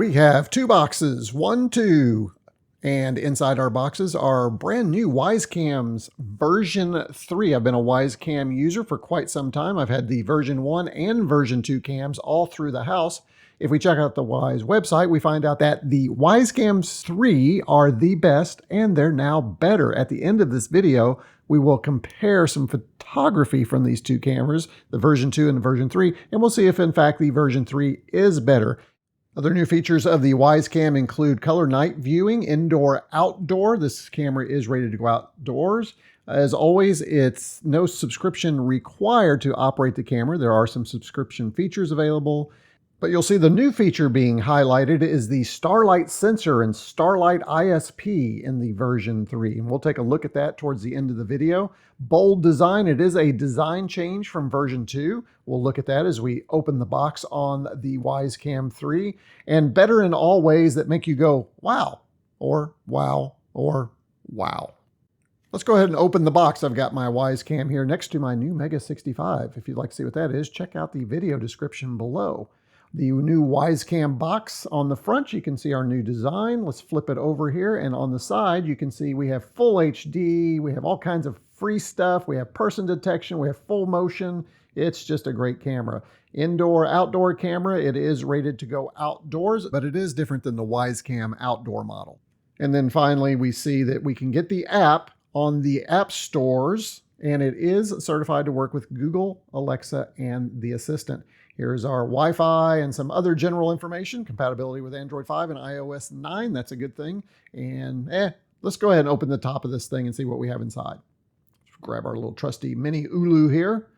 We have two boxes, 1, 2, and inside our boxes are brand new Wyze Cams version 3. I've been a Wyze Cam user for quite some time. I've had the version 1 and version 2 cams all through the house. If we check out the Wyze website, we find out that the Wyze Cams 3 are the best and they're now better. At the end of this video, we will compare some photography from these two cameras, the version 2 and the version 3, and we'll see if in fact the version 3 is better. Other new features of the Wyze Cam include color night viewing, indoor, outdoor. This camera is rated to go outdoors. As always, it's no subscription required to operate the camera. There are some subscription features available, but you'll see the new feature being highlighted is the Starlight sensor and Starlight ISP in the version 3. And we'll take a look at that towards the end of the video. Bold design, it is a design change from version 2. We'll look at that as we open the box on the Wyze Cam 3. And better in all ways that make you go, wow, or wow, or wow. Let's go ahead and open the box. I've got my Wyze Cam here next to my new Mega 65. If you'd like to see what that is, check out the video description below. The new Wyze Cam box on the front, you can see our new design. Let's flip it over here. And on the side, you can see we have full HD. We have all kinds of free stuff. We have person detection. We have full motion. It's just a great camera. Indoor, outdoor camera. It is rated to go outdoors, but it is different than the Wyze Cam outdoor model. And then finally, we see that we can get the app on the app stores, and it is certified to work with Google, Alexa, and the Assistant. Here's our Wi-Fi and some other general information, compatibility with Android 5 and iOS 9. That's a good thing. And let's go ahead and open the top of this thing and see what we have inside. Grab our little trusty mini Ulu here.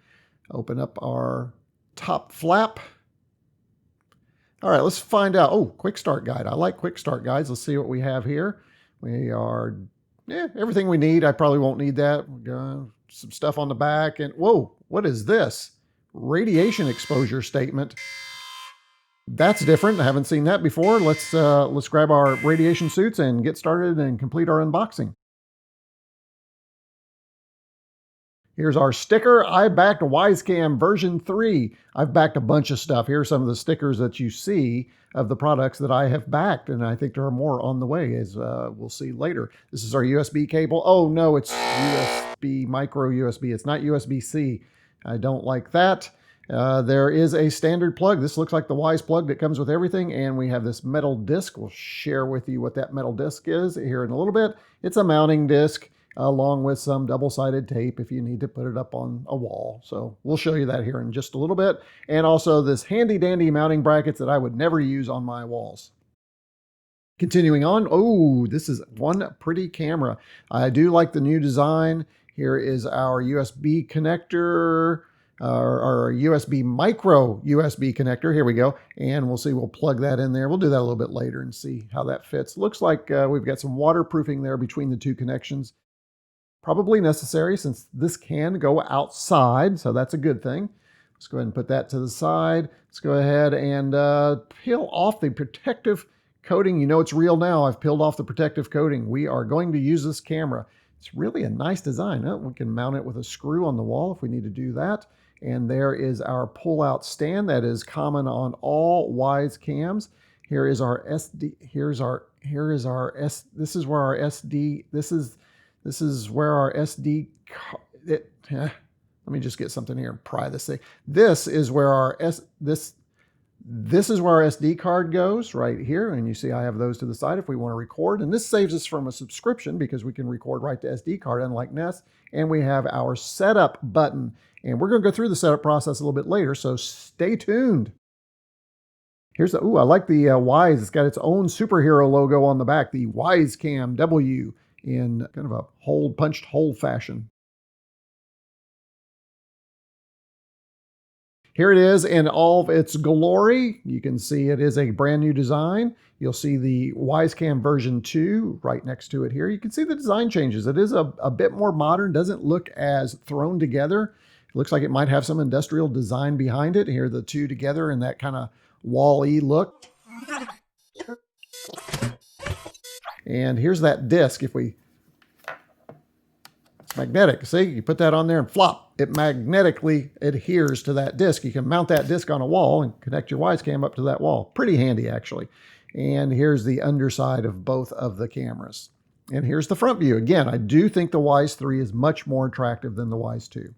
Open up our top flap. All right, let's find out. Oh, quick start guide. I like quick start guides. Let's see what we have here. We are, everything we need. I probably won't need that. Some stuff on the back. And whoa, what is this? Radiation exposure statement. That's different. I haven't seen that before. Let's grab our radiation suits and get started and complete our unboxing. Here's our sticker. I backed Wyze Cam version 3. I've backed a bunch of stuff. Here are some of the stickers that you see of the products that I have backed, and I think there are more on the way, as we'll see later. This is our USB cable. Oh no, it's USB, micro USB. It's not USB-C. I don't like that. There is a standard plug. This looks like the Wyze plug that comes with everything, and we have this metal disc. We'll share with you what that metal disc is here in a little bit. It's a mounting disc along with some double-sided tape if you need to put it up on a wall. So we'll show you that here in just a little bit. And also this handy-dandy mounting brackets that I would never use on my walls. Continuing on, oh, this is one pretty camera. I do like the new design. Here is our USB connector, our USB micro USB connector. Here we go. And we'll see, we'll plug that in there. We'll do that a little bit later and see how that fits. Looks like we've got some waterproofing there between the two connections. Probably necessary since this can go outside, so that's a good thing. Let's go ahead and put that to the side. Let's go ahead and peel off the protective coating. You know it's real now. I've peeled off the protective coating. We are going to use this camera. It's really a nice design. We can mount it with a screw on the wall if we need to do that. And there is our pull-out stand that is common on all Wyze Cams. Here is our SD. This is where our SD. This is where our SD. Let me just get something here and pry this thing. This is where our This is where our SD card goes right here. And you see I have those to the side if we want to record. And this saves us from a subscription because we can record right to SD card, unlike Nest. And we have our setup button. And we're going to go through the setup process a little bit later, so stay tuned. Here's the, ooh, I like the Wyze. It's got its own superhero logo on the back, the Wyze Cam W in kind of a punched hole fashion. Here it is in all of its glory. You can see it is a brand new design. You'll see the Wyze Cam version 2 right next to it here. You can see the design changes. It is a bit more modern, doesn't look as thrown together. It looks like it might have some industrial design behind it. Here are the two together in that kind of wall-y look. And here's that disc. It's magnetic. See, you put that on there and flop. It magnetically adheres to that disc. You can mount that disc on a wall and connect your Wyze Cam up to that wall. Pretty handy, actually. And here's the underside of both of the cameras. And here's the front view. Again, I do think the Wyze 3 is much more attractive than the Wyze 2.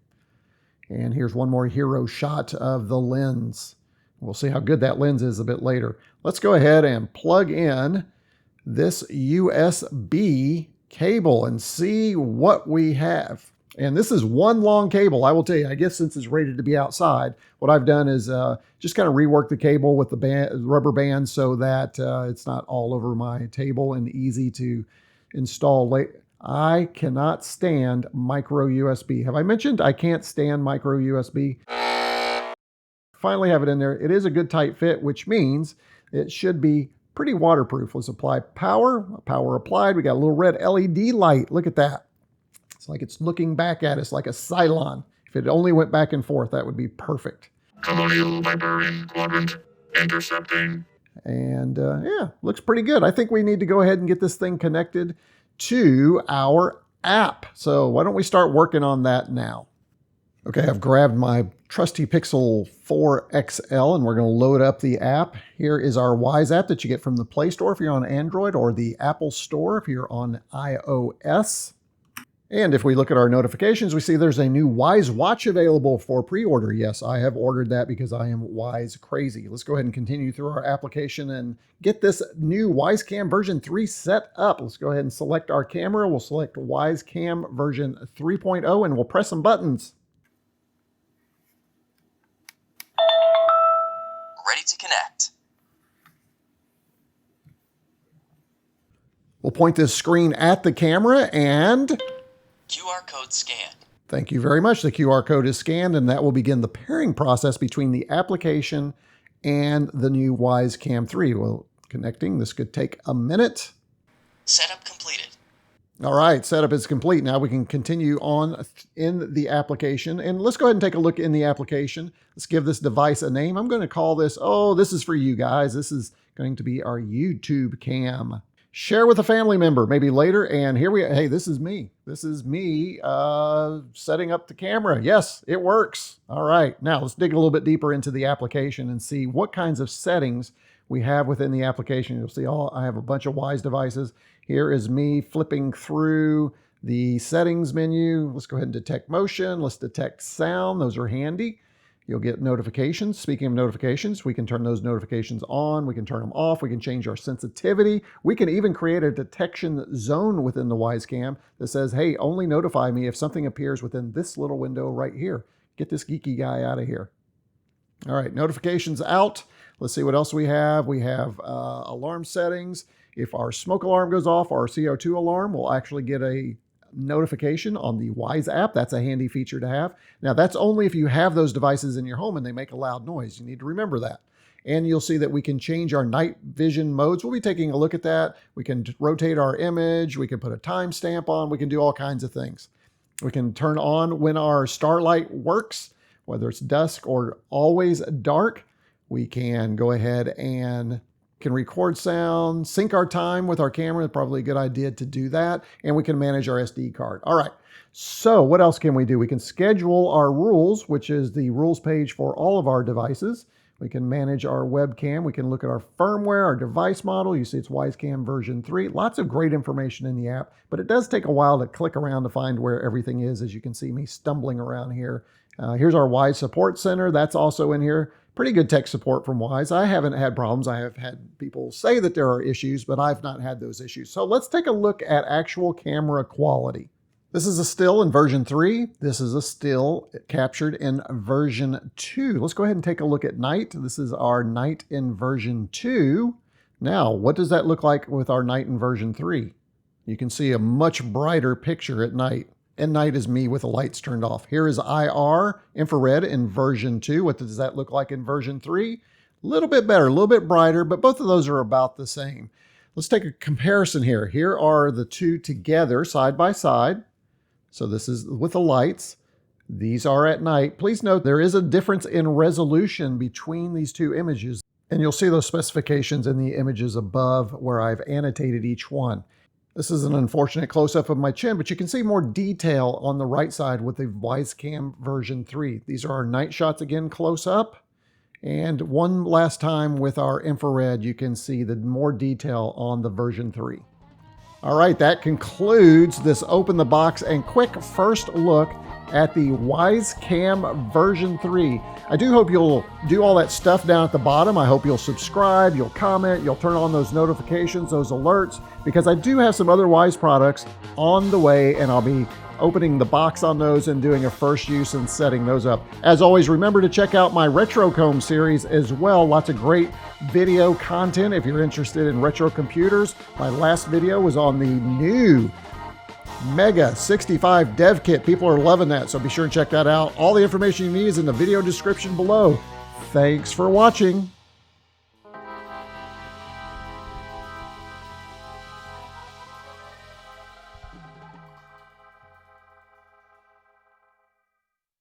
And here's one more hero shot of the lens. We'll see how good that lens is a bit later. Let's go ahead and plug in this USB cable and see what we have. And this is one long cable. I will tell you, I guess since it's rated to be outside, what I've done is just kind of rework the cable with the rubber band so that it's not all over my table and easy to install later. I cannot stand micro USB. Have I mentioned I can't stand micro USB? Finally have it in there. It is a good tight fit, which means it should be pretty waterproof. Let's apply power. Power applied. We got a little red LED light. Look at that. It's like it's looking back at us like a Cylon. If it only went back and forth, that would be perfect. Colonial Viperian Quadrant intercepting. And yeah, looks pretty good. I think we need to go ahead and get this thing connected to our app. So why don't we start working on that now? Okay, I've grabbed my trusty Pixel 4 XL and we're going to load up the app. Here is our Wyze app that you get from the Play Store if you're on Android, or the Apple Store if you're on iOS. And if we look at our notifications, we see there's a new Wyze watch available for pre-order. Yes, I have ordered that because I am Wyze crazy. Let's go ahead and continue through our application and get this new Wyze Cam version 3 set up. Let's go ahead and select our camera. We'll select Wyze Cam version 3.0 and we'll press some buttons. Ready to connect. We'll point this screen at the camera and QR code scanned. thank you very much. The QR code is scanned and that will begin the pairing process between the application and the new Wyze Cam 3. Well, connecting, this could take a minute. Setup completed. All right, setup is complete. Now we can continue on in the application. And let's go ahead and take a look in the application. Let's give this device a name. I'm going to call this, this is for you guys. This is going to be our YouTube cam. Share with a family member, maybe later. And here hey, this is me. This is me setting up the camera. Yes, it works. All right, now let's dig a little bit deeper into the application and see what kinds of settings we have within the application. You'll see I have a bunch of Wyze devices. Here is me flipping through the settings menu. Let's go ahead and detect motion. Let's detect sound. Those are handy. You'll get notifications. Speaking of notifications, we can turn those notifications on. We can turn them off. We can change our sensitivity. We can even create a detection zone within the Wyze Cam that says, hey, only notify me if something appears within this little window right here. Get this geeky guy out of here. All right, notifications out. Let's see what else we have. We have alarm settings. If our smoke alarm goes off, our CO2 alarm will actually get a notification on the Wyze app. That's a handy feature to have. Now, that's only if you have those devices in your home and they make a loud noise. You need to remember that. And you'll see that we can change our night vision modes. We'll be taking a look at that. We can rotate our image. We can put a timestamp on. We can do all kinds of things. We can turn on when our starlight works, whether it's dusk or always dark. We can go ahead and can record sound, sync our time with our camera. Probably a good idea to do that. And we can manage our SD card. All right. So what else can we do? We can schedule our rules, which is the rules page for all of our devices. We can manage our webcam. We can look at our firmware, our device model. You see it's Wyze Cam version 3. Lots of great information in the app, but it does take a while to click around to find where everything is. As you can see me stumbling around here. Here's our Wyze Support Center. That's also in here. Pretty good tech support from Wyze. I haven't had problems. I have had people say that there are issues, but I've not had those issues. So let's take a look at actual camera quality. This is a still in version 3. This is a still captured in version 2. Let's go ahead and take a look at night. This is our night in version 2. Now, what does that look like with our night in version 3? You can see a much brighter picture at night. And night is me with the lights turned off. Here is IR, infrared in version 2. What does that look like in version 3? A little bit better, a little bit brighter, but both of those are about the same. Let's take a comparison here. Here are the two together side by side. So this is with the lights. These are at night. Please note there is a difference in resolution between these two images. And you'll see those specifications in the images above where I've annotated each one. This is an unfortunate close-up of my chin, but you can see more detail on the right side with the Wyze Cam version 3. These are our night shots again close up. And one last time with our infrared, you can see the more detail on the version 3. All right, that concludes this open the box and quick first look at the Wyze Cam version 3. I do hope you'll do all that stuff down at the bottom. I hope you'll subscribe, you'll comment, you'll turn on those notifications, those alerts, because I do have some other Wyze products on the way, and I'll be opening the box on those and doing a first use and setting those up. As always, remember to check out my Retro Comb series as well. Lots of great video content if you're interested in retro computers. My last video was on the new Mega 65 Dev Kit. People are loving that, so be sure and check that out. All the information you need is in the video description below. Thanks for watching.